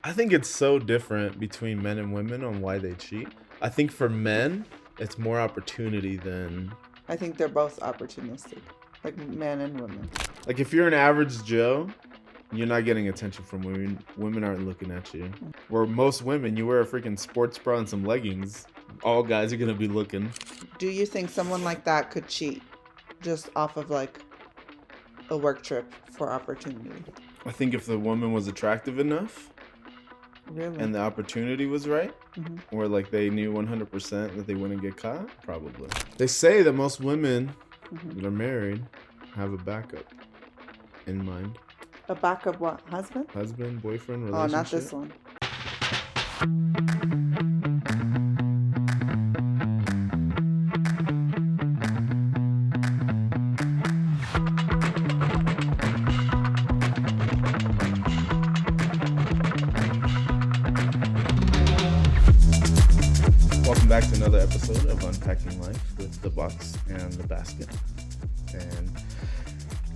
I think it's so different between men and women on why they cheat. I think for men, it's more opportunity than... I think they're both opportunistic, like men and women. Like if you're an average Joe, you're not getting attention from women. Women aren't looking at you. Where most women, you wear a freaking sports bra and some leggings, all guys are going to be looking. Do you think someone like that could cheat just off of like a work trip for opportunity? I think if the woman was attractive enough... Really? And the opportunity was right, Mm-hmm. or like they knew 100% that they wouldn't get caught, probably. They say that most women that are married have a backup in mind. A backup what? Husband? Husband, boyfriend, relationship. Oh, not this one. Welcome back to another episode of Unpacking Life with the box and the basket. And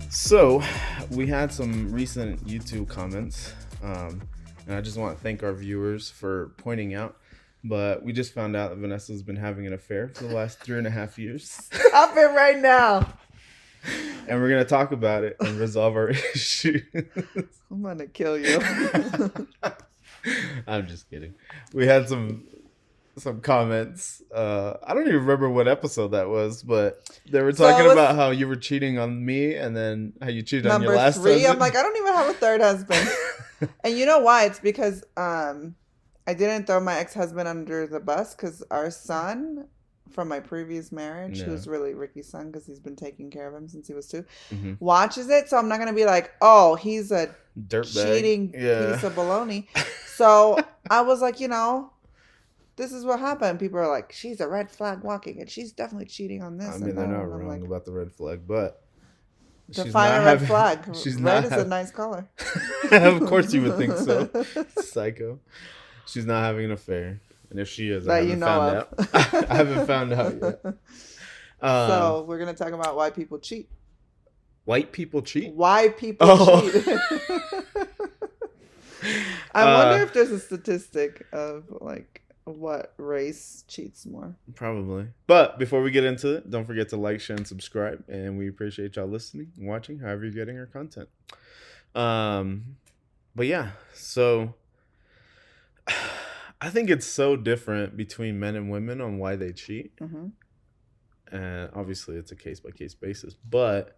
so we had some recent YouTube comments, and I just want to thank our viewers for pointing out, but we just found out that Vanessa's been having an affair for the last 3.5 years. Stop it right now. And we're going to talk about it and resolve our issue. I'm going to kill you. I'm just kidding. We had some comments. I don't even remember what episode that was, but they were talking about how you were cheating on me and then how you cheated on your last husband. I'm like, I don't even have a third husband. And you know why? It's because I didn't throw my ex-husband under the bus because our son from my previous marriage, who's really Ricky's son because he's been taking care of him since he was 2, watches it. So I'm not going to be like, oh, he's a cheating piece of baloney. So I was like, this is what happened. People are like, she's a red flag walking, and she's definitely cheating on this. I mean, they're not wrong about the red flag, but define a red flag. Red is a nice color. Of course, you would think so. Psycho. She's not having an affair, and if she is, I haven't found out. I haven't found out yet. So we're gonna talk about why people cheat. White people cheat? Why people cheat? I wonder if there's a statistic of like what race cheats more. Probably. But before we get into it, don't forget to like, share, and subscribe. And we appreciate y'all listening and watching, however you're getting our content. But yeah, so I think it's so different between men and women on why they cheat. And obviously it's a case-by-case basis. But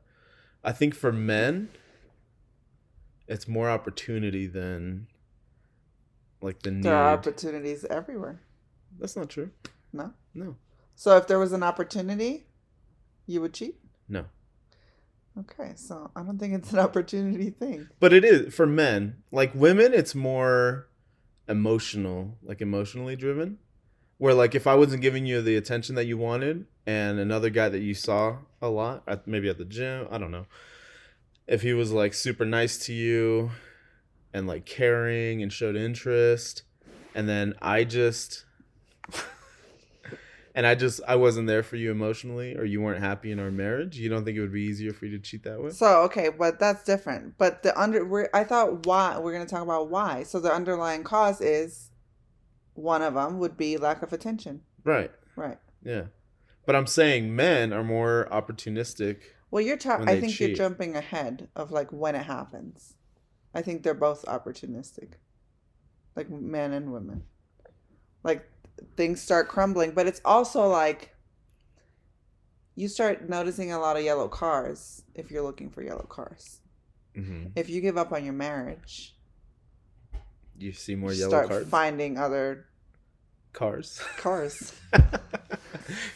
I think for men, it's more opportunity than like the need. There are opportunities everywhere. That's not true. No? No. So if there was an opportunity, you would cheat? No. Okay, so I don't think it's an opportunity thing. But it is for men. Like women, it's more emotional, like emotionally driven. Where like if I wasn't giving you the attention that you wanted and another guy that you saw a lot, maybe at the gym, I don't know. If he was like super nice to you and like caring and showed interest, and then I wasn't there for you emotionally, or you weren't happy in our marriage, you don't think it would be easier for you to cheat that way? So, okay, but that's different. But I thought why we're going to talk about why. So the underlying cause is one of them would be lack of attention. Right. Yeah. But I'm saying men are more opportunistic. Well, I think cheat. you're jumping ahead of like when it happens. I think they're both opportunistic, like men and women. Like things start crumbling, but it's also like you start noticing a lot of yellow cars if you're looking for yellow cars. If you give up on your marriage, you see more yellow cars. Start finding other cars.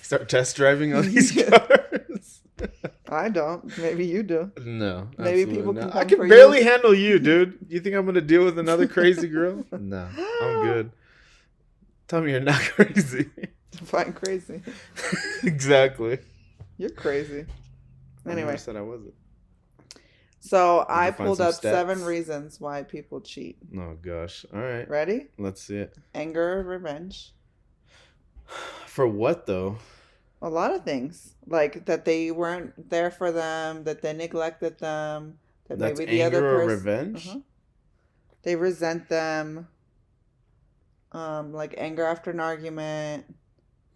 Start test driving on these cars. I don't. Maybe you do. No. Maybe people can come I can for barely handle you, dude. You think I'm going to deal with another crazy girl? No. I'm good. Tell me you're not crazy. Define crazy. Exactly. You're crazy. Anyway. I said I wasn't. So I pulled up 7 reasons why people cheat. Oh, gosh. All right. Ready? Let's see it. Anger, revenge. For what, though? A lot of things. Like that they weren't there for them, that they neglected them, that That's maybe the anger other or person... revenge? They resent them. Like anger after an argument.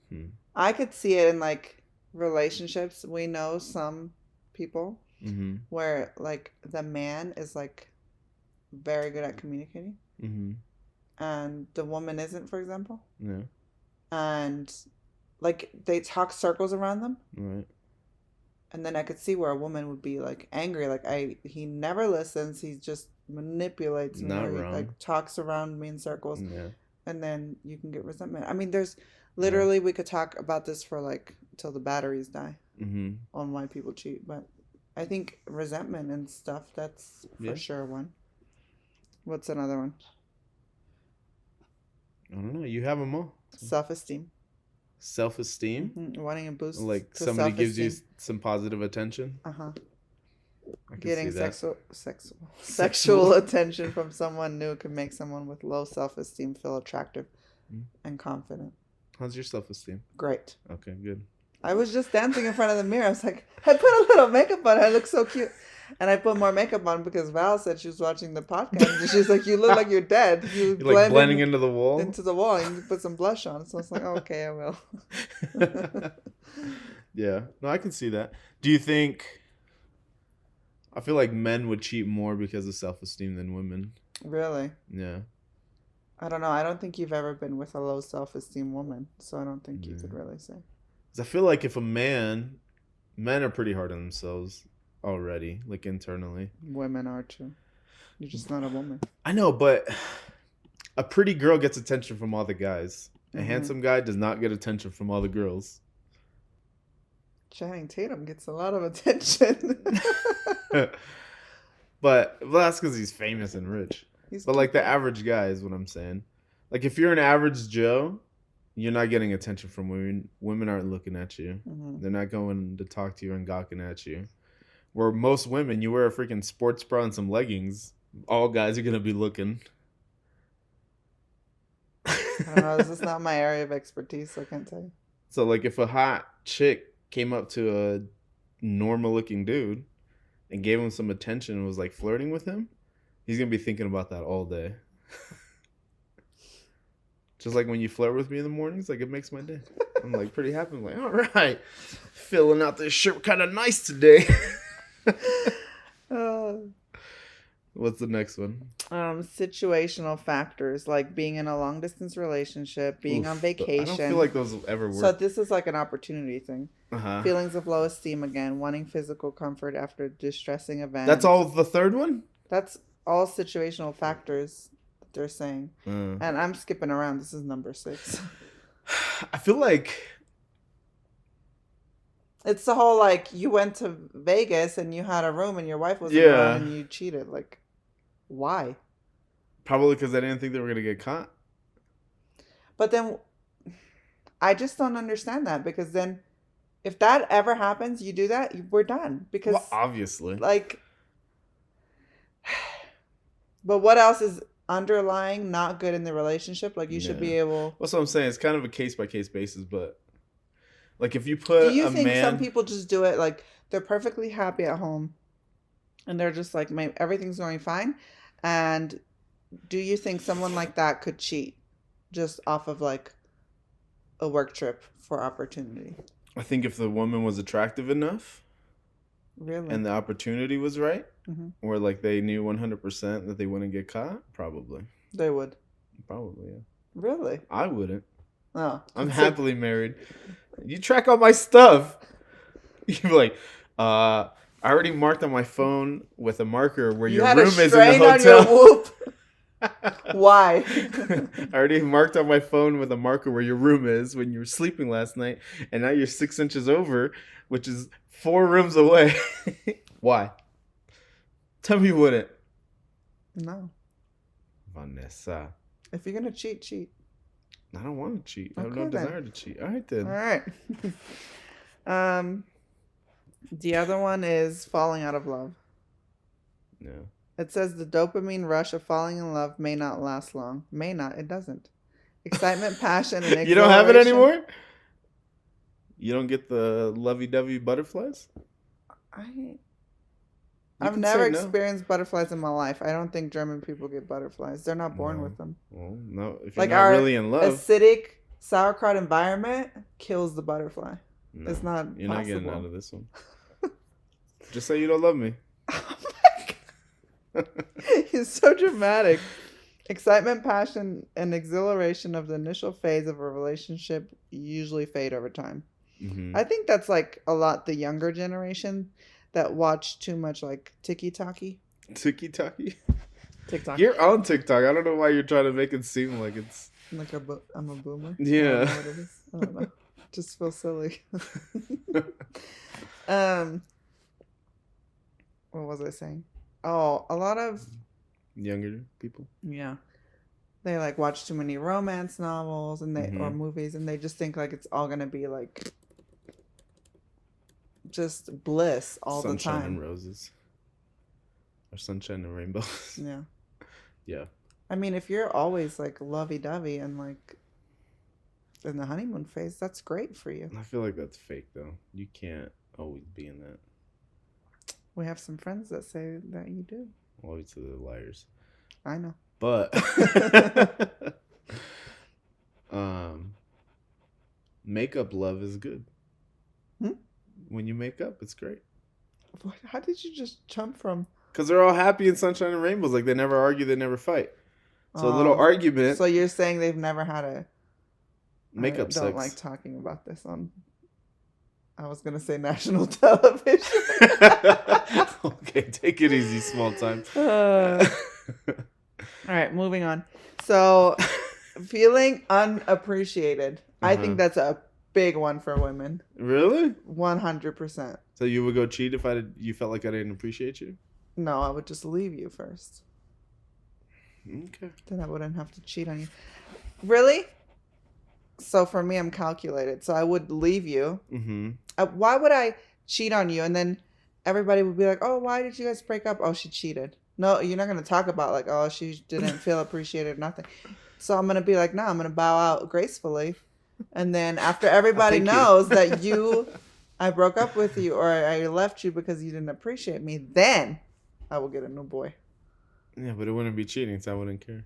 Hmm. I could see it in like relationships. We know some people Mm-hmm. where like the man is like very good at communicating Mm-hmm. and the woman isn't, for example. Yeah. And like they talk circles around them. Right. And then I could see where a woman would be like angry, like he never listens, he just manipulates me Not or he wrong. like talks around me in circles. Yeah. And then you can get resentment. I mean, there's Yeah. literally we could talk about this for like till the batteries die Mm-hmm. on why people cheat, but I think resentment and stuff, that's for Yeah. sure one. What's another one? I don't know. You have them all. Self-esteem. Self-esteem. Mm-hmm. Wanting a boost, Like to somebody gives you self-esteem. some positive attention. Uh-huh. I can Getting see that. sexual attention from someone new can make someone with low self-esteem feel attractive and confident. How's your self-esteem? Great. Okay, good. I was just dancing in front of the mirror. I was like, I put a little makeup on. I look so cute. And I put more makeup on because Val said she was watching the podcast. And she's like, you look like you're dead. You're like blending into the wall? Into the wall. And you put some blush on. So I was like, oh, okay, I will. Yeah. No, I can see that. Do you think... I feel like men would cheat more because of self-esteem than women. Really? Yeah. I don't know. I don't think you've ever been with a low self-esteem woman. So I don't think you could really say. 'Cause I feel like if men are pretty hard on themselves already, like internally. Women are too. You're just not a woman. I know, but a pretty girl gets attention from all the guys. A handsome guy does not get attention from all the girls. Channing Tatum gets a lot of attention. But that's because he's famous and rich. But like the average guy is what I'm saying. Like if you're an average Joe, you're not getting attention from women. Women aren't looking at you. Mm-hmm. They're not going to talk to you and gawking at you. Where most women, you wear a freaking sports bra and some leggings, all guys are going to be looking. I don't know. This is not my area of expertise, so I can't tell you. So like if a hot chick came up to a normal looking dude and gave him some attention and was like flirting with him, he's going to be thinking about that all day. Just like when you flirt with me in the mornings, like it makes my day. I'm like pretty happy. I'm like, all right, filling out this shirt kind of nice today. What's the next one? Situational factors like being in a long distance relationship, being on vacation. I don't feel like those will ever work. So this is like an opportunity thing. Uh-huh. Feelings of low esteem again, wanting physical comfort after distressing events. That's all the third one? That's all situational factors that they're saying. And I'm skipping around. This is number 6. I feel like it's the whole like you went to Vegas and you had a room and your wife wasn't around and you cheated. Like, why? Probably because I didn't think they were going to get caught. But then I just don't understand that because then if that ever happens, you do that, we're done. Because obviously. Like, but what else is underlying not good in the relationship? Like you should be able. That's what I'm saying. It's kind of a case by case basis, but like if you put do you think some people just do it like they're perfectly happy at home and they're just like everything's going fine, and do you think someone like that could cheat just off of like a work trip for opportunity? I think if the woman was attractive enough, really, and the opportunity was right, or like they knew 100% that they wouldn't get caught, probably they would. Probably, yeah. Really? I wouldn't. No, I'm happily married. You track all my stuff. You're like, I already marked on my phone with a marker where your room is in the hotel. On your whoop. Why? I already marked on my phone with a marker where your room is when you were sleeping last night, and now you're 6 inches over, which is 4 rooms away. Why? Tell me you wouldn't. No. Vanessa. If you're gonna cheat, cheat. I don't want to cheat. I have no desire to cheat. All right, then. All right. The other one is falling out of love. Yeah. It says the dopamine rush of falling in love may not last long. May not. It doesn't. Excitement, passion, and exhilaration. You don't have it anymore? You don't get the lovey-dovey butterflies? You I've can never say no. experienced butterflies in my life. I don't think German people get butterflies. They're not born No. with them. Well, no. If you're Like not our really in love, acidic sauerkraut environment kills the butterfly. no, It's not you're possible. not getting out of this one. Just say you don't love me. Oh my God. He's so dramatic. Excitement, passion, and exhilaration of the initial phase of a relationship usually fade over time. Mm-hmm. I think that's like a lot the younger generation that watch too much like TikTok. TikTok. TikTok. You're on TikTok. I don't know why you're trying to make it seem like it's Like I'm a boomer. Yeah. I don't know what it is. I don't know. Just feel silly. What was I saying? Oh, a lot of younger people. yeah. They like watch too many romance novels and they or Mhm. movies and they just think like it's all gonna be like just bliss all Sunshine the time. and roses. Or sunshine and rainbows. Yeah. Yeah. I mean, if you're always like lovey-dovey and like in the honeymoon phase, that's great for you. I feel like that's fake though. You can't always be in that. We have some friends that say that you do. Always the liars. I know. But makeup love is good. When you make up, it's great. What? How did you just jump from? Because they're all happy in sunshine and rainbows. Like they never argue, they never fight. So a little argument. So you're saying they've never had a Makeup I don't sex. like talking about this on. I was gonna say national television. Okay, take it easy, small time. All right, moving on. So, feeling unappreciated. I think that's a big one for women. Really? 100%. So you would go cheat if you felt like I didn't appreciate you? No, I would just leave you first. Okay. Then I wouldn't have to cheat on you. Really? So for me, I'm calculated. So I would leave you. Mm-hmm. Why would I cheat on you? And then everybody would be like, oh, why did you guys break up? Oh, she cheated. No, you're not going to talk about like, oh, she didn't feel appreciated, nothing. So I'm going to be like, no, I'm going to bow out gracefully. And then after everybody knows that I broke up with you or I left you because you didn't appreciate me, then I will get a new boy. Yeah, but it wouldn't be cheating, so I wouldn't care.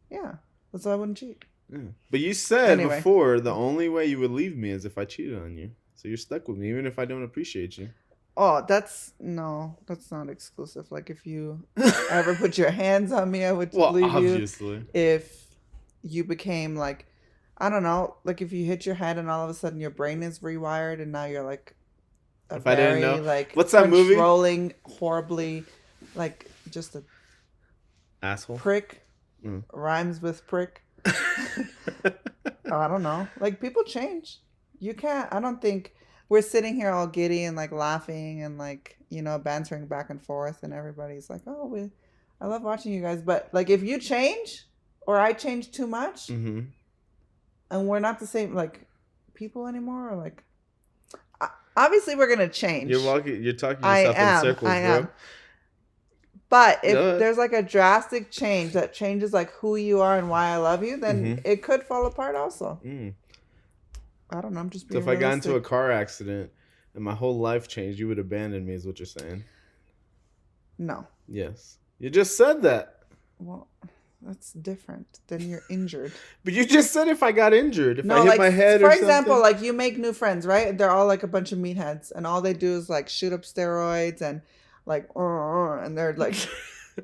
Yeah, that's why I wouldn't cheat. Yeah. But you said before the only way you would leave me is if I cheated on you. So you're stuck with me, even if I don't appreciate you. Oh, that's not exclusive. Like if you ever put your hands on me, I would leave obviously. you. If you became like, I don't know, like if you hit your head and all of a sudden your brain is rewired and now you're like if I didn't know. like what's that movie? Controlling horribly, like just a asshole prick. Rhymes with prick. I don't know. Like people change. You can't. I don't think we're sitting here all giddy and like laughing and like bantering back and forth and everybody's like, oh, I love watching you guys. But like if you change or I change too much, and we're not the same like people anymore, or like obviously we're gonna change. You're talking yourself in circles, I bro. am. But if there's like a drastic change that changes like who you are and why I love you, then it could fall apart also. I don't know. I'm just being So if I got into a car accident and my whole life changed, you would abandon me is what you're saying? No. Yes. You just said that. Well, that's different. Then you're injured. But you just said if I got injured, if I hit my head or something. For example, like you make new friends, right? They're all like a bunch of meatheads and all they do is like shoot up steroids and like, and they're like,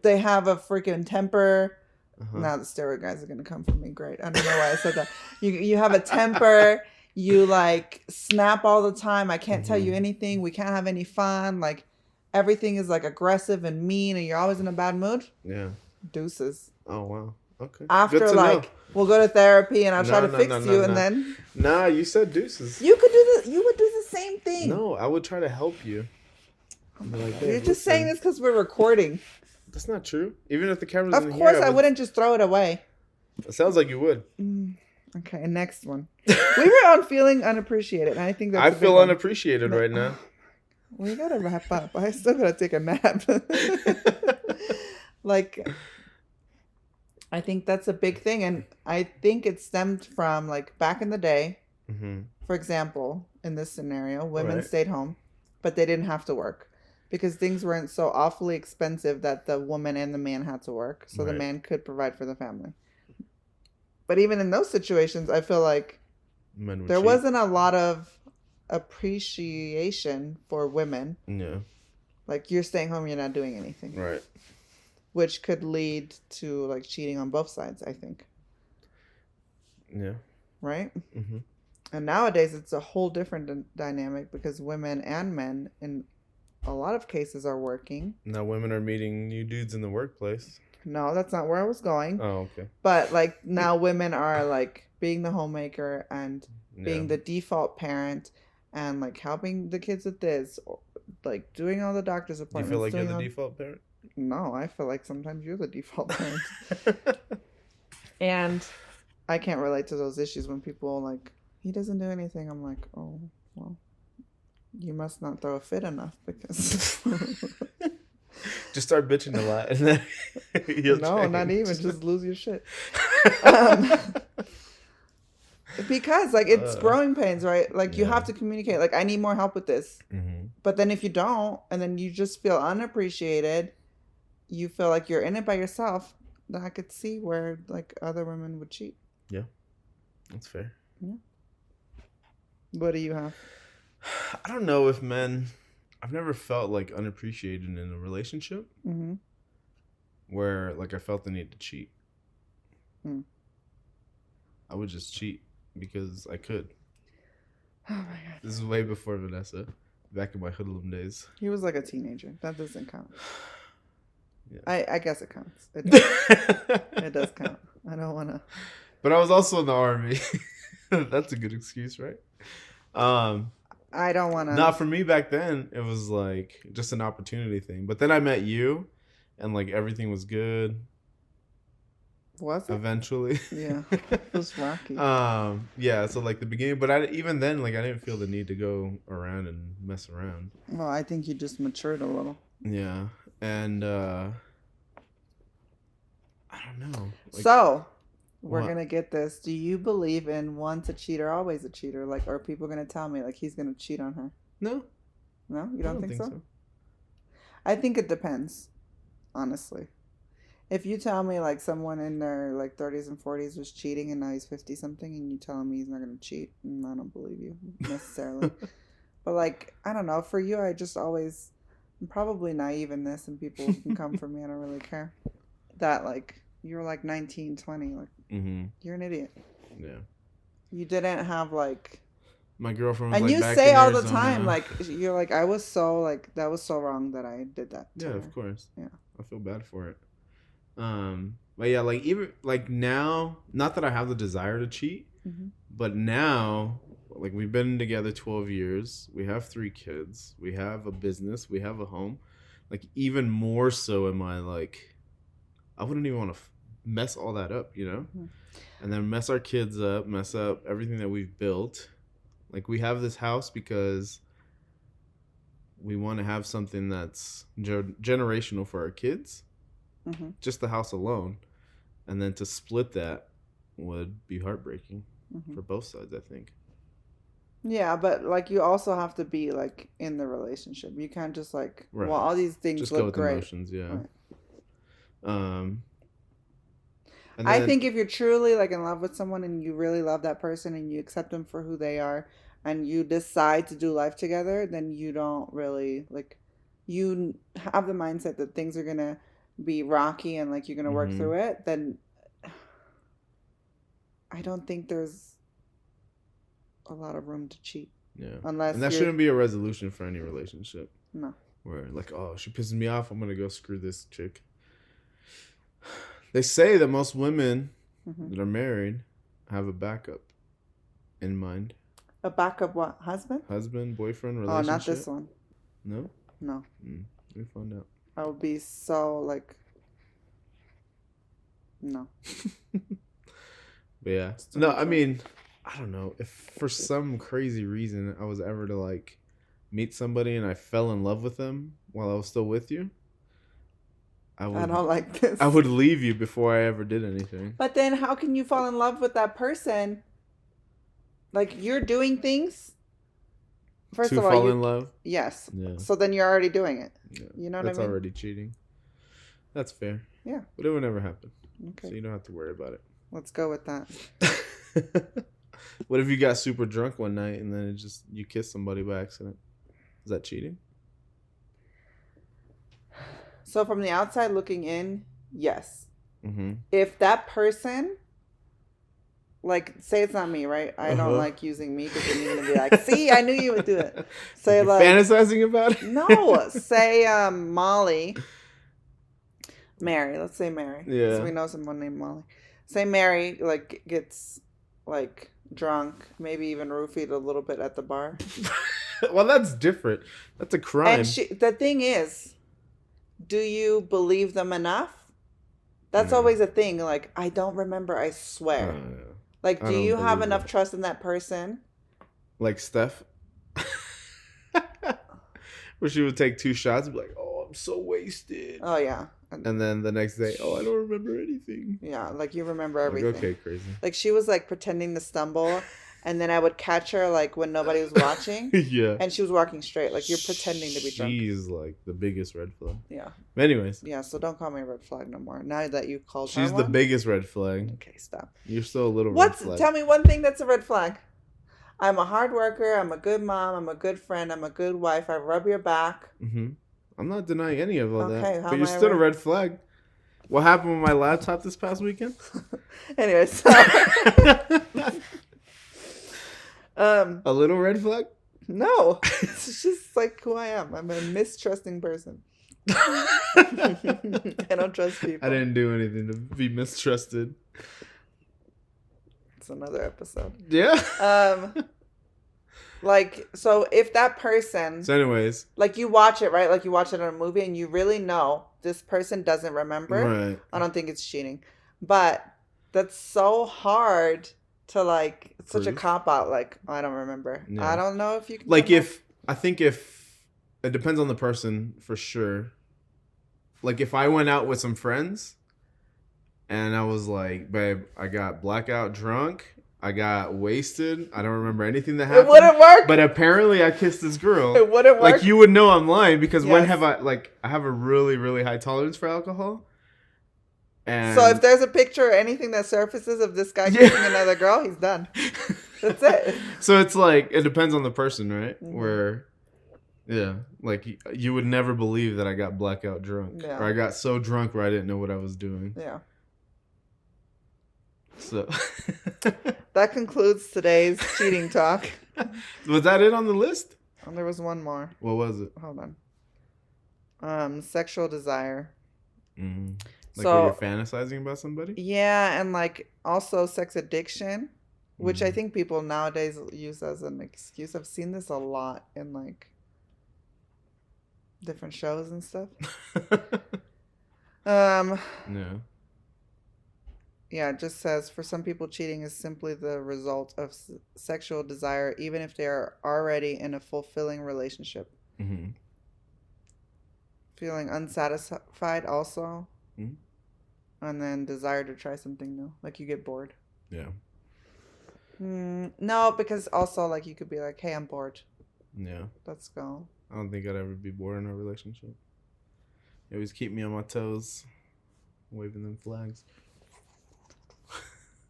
they have a freaking temper. Now the steroid guys are going to come for me. Great. I don't know why I said that. You have a temper. You like snap all the time. I can't tell you anything. We can't have any fun. Like everything is like aggressive and mean and you're always in a bad mood. Yeah. Deuces. Oh, wow. Okay. After like, we'll go to therapy and I'll try to fix you and then. Nah, you said deuces. You would do the same thing. No, I would try to help you. Like, you're just saying this because we're recording. That's not true. Even if the camera's in here. Of course, I wouldn't just throw it away. It sounds like you would. Okay, next one. We were on feeling unappreciated. And I think that's I feel unappreciated right now. We gotta wrap up. I still gotta take a nap. Like, I think that's a big thing, and I think it stemmed from like back in the day. For example, in this scenario, women stayed home, but they didn't have to work. because things weren't so awfully expensive that the woman and the man had to work, so the Right. man could provide for the family. But even in those situations, I feel like Men would there cheat. wasn't a lot of appreciation for women. Yeah. Like, you're staying home, you're not doing anything. Right. Which could lead to, like, cheating on both sides, I think. Yeah. Right? Mm-hmm. And nowadays, it's a whole different dynamic because women and men, in a lot of cases, are working. Now women are meeting new dudes in the workplace. No, that's not where I was going. Oh, okay. But, like, now women are, like, being the homemaker and being the default parent and, like, helping the kids with this, or, like, doing all the doctor's appointments. You feel like you're the default parent? No, I feel like sometimes you're the default parent. And I can't relate to those issues when people like, he doesn't do anything. I'm like, oh, well, you must not throw a fit enough because... Just start bitching a lot. And then no, change. not even. Just lose your shit. Because, like, it's growing pains, right? Like, you have to communicate. Like, I need more help with this. Mm-hmm. But then if you don't, and then you just feel unappreciated, you feel like you're in it by yourself, then I could see where, like, other women would cheat. Yeah. That's fair. Yeah. What do you have? I don't know if men... I've never felt, like, unappreciated in a relationship. Mm-hmm. Where, like, I felt the need to cheat. Mm. I would just cheat because I could. Oh, my God. This is way before Vanessa. Back in my hoodlum days. He was like a teenager. That doesn't count. Yeah. I guess it counts. It does. It does count. I don't want to. But I was also in the army. That's a good excuse, right? I don't want to. Not for me back then. It was like just an opportunity thing. But then I met you, and like everything was good. Was it? Eventually. Yeah. It was rocky. Yeah. So like the beginning, but even then, like I didn't feel the need to go around and mess around. Well, I think you just matured a little. Yeah, and I don't know. Like, so. We're what? going to get this. Do you believe in once a cheater, always a cheater? Like, are people going to tell me, like, he's going to cheat on her? No. No? You don't think so? I think it depends, honestly. If you tell me, like, someone in their, like, 30s and 40s was cheating and now he's 50-something and you tell me he's not going to cheat, I don't believe you necessarily. But, like, I don't know. For you, I just always... I'm probably naive in this and people can come for me. I don't really care. That, like... You're like 19, 20. Like, You're an idiot. Yeah. You didn't have like. My girlfriend was and like, you back say in all Arizona. the time, like, you're like, I was so, like, that was so wrong that I did that. Yeah, of course. Yeah. I feel bad for it. But yeah, like, even, like, now, not that I have the desire to cheat, but now, like, we've been together 12 years. We have 3 kids. We have a business. We have a home. Like, even more so am I, like, I wouldn't even want to mess all that up, you know? And then mess our kids up, mess up everything that we've built. Like, we have this house because we want to have something that's generational for our kids. Just the house alone. And then to split that would be heartbreaking for both sides, I think. Yeah, but, like, you also have to be, like, in the relationship. You can't just, like, well, all these things just look go with great. Emotions, yeah. Right. And then, I think if you're truly, like, in love with someone and you really love that person and you accept them for who they are and you decide to do life together, then you don't really, like, you have the mindset that things are going to be rocky and, like, you're going to work through it, then I don't think there's a lot of room to cheat. Yeah. And that shouldn't be a resolution for any relationship. No. Where, like, oh, she pisses me off, I'm going to go screw this chick. They say that most women that are married have a backup in mind. A backup what? Husband? Husband, boyfriend, relationship. Oh, not this one. No? No. We find out. I would be so, like... No. But yeah. No, I mean, I don't know. If for some crazy reason I was ever to, like, meet somebody and I fell in love with them while I was still with you, I don't like this. I would leave you before I ever did anything. But then how can you fall in love with that person? Like, you're doing things First to of all, fall in love. Yes. Yeah. So then you're already doing it. Yeah. You know what That's I mean? already cheating. That's fair. Yeah. But it would never happen. Okay. So you don't have to worry about it. Let's go with that. What if you got super drunk one night and then you kissed somebody by accident? Is that cheating? So from the outside looking in, yes. Mm-hmm. If that person, like, say it's not me, right? I don't like using me because then you're gonna be like, "See, I knew you would do it." Say like fantasizing about it. No, say Molly, Mary. Let's say Mary. Yeah. So we know someone named Molly. Say Mary like gets like drunk, maybe even roofied a little bit at the bar. Well, that's different. That's a crime. And the thing is, do you believe them enough? That's always a thing. Like, I don't remember, I swear. Like, do you have enough trust in that person? Like Steph? Where she would take 2 shots and be like, "Oh, I'm so wasted." Oh, yeah. And then the next day, "Oh, I don't remember anything." Yeah, like you remember everything. Like, okay, crazy. Like, she was like pretending to stumble, and then I would catch her like when nobody was watching. Yeah. And she was walking straight. Like, you're pretending to be drunk. She's like the biggest red flag. Yeah. But anyways. Yeah, so don't call me a red flag no more. Now that you called She's her the one. biggest red flag. Okay, stop. You're still a little red flag. Tell me one thing that's a red flag. I'm a hard worker. I'm a good mom. I'm a good friend. I'm a good wife. I rub your back. Mm-hmm. I'm not denying any of all that. How but you're still a red flag. What happened with my laptop this past weekend? Anyway, so a little red flag? No, it's just like who I am. I'm a mistrusting person. I don't trust people. I didn't do anything to be mistrusted. It's another episode. Yeah. Like, so if that person... So anyways. Like, you watch it, right? Like, you watch it in a movie and you really know this person doesn't remember. Right. I don't think it's cheating. But that's so hard to, like... It's such a cop-out. Like, oh, I don't remember. Yeah. I don't know if you can... Like, I think if... It depends on the person, for sure. Like, if I went out with some friends... And I was like, "Babe, I got blackout drunk. I got wasted. I don't remember anything that happened." It wouldn't work. But apparently I kissed this girl. It wouldn't work. Like, you would know I'm lying because when have I... Like, I have a really, really high tolerance for alcohol. And so if there's a picture or anything that surfaces of this guy kissing another girl, he's done. That's it. So it's like, it depends on the person, right? Mm-hmm. Where... Yeah, like, you would never believe that I got blackout drunk. Yeah. Or I got so drunk where I didn't know what I was doing. Yeah. So that concludes today's cheating talk. Was that it on the list? Oh, there was one more. What was it? Hold on. Sexual desire. Mm-hmm. Like, so, where you're fantasizing about somebody? Yeah, and like also sex addiction, which I think people nowadays use as an excuse. I've seen this a lot in like different shows and stuff. Yeah. Yeah, it just says, for some people, cheating is simply the result of sexual desire, even if they are already in a fulfilling relationship. Mm-hmm. Feeling unsatisfied also. Mm-hmm. And then desire to try something new. Like, you get bored. Yeah. No, because also, like, you could be like, "Hey, I'm bored. Yeah. Let's go." I don't think I'd ever be bored in a relationship. You always keep me on my toes, waving them flags.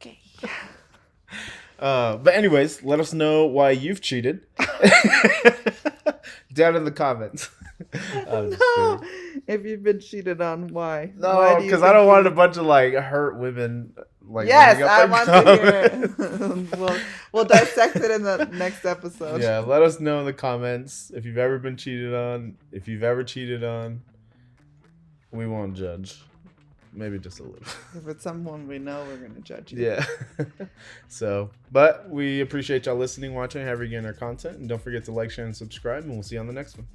Okay. But anyways, let us know why you've cheated. Down in the comments. No. If you've been cheated on, why? No, because I don't want a bunch of like hurt women. Like, yes, I want to hear it. We'll dissect it in the next episode. Yeah, let us know in the comments if you've ever been cheated on. If you've ever cheated on, we won't judge. Maybe just a little. If it's someone we know, we're going to judge you. Yeah. So, but we appreciate y'all listening, watching, however you're getting our content. And don't forget to like, share, and subscribe. And we'll see you on the next one.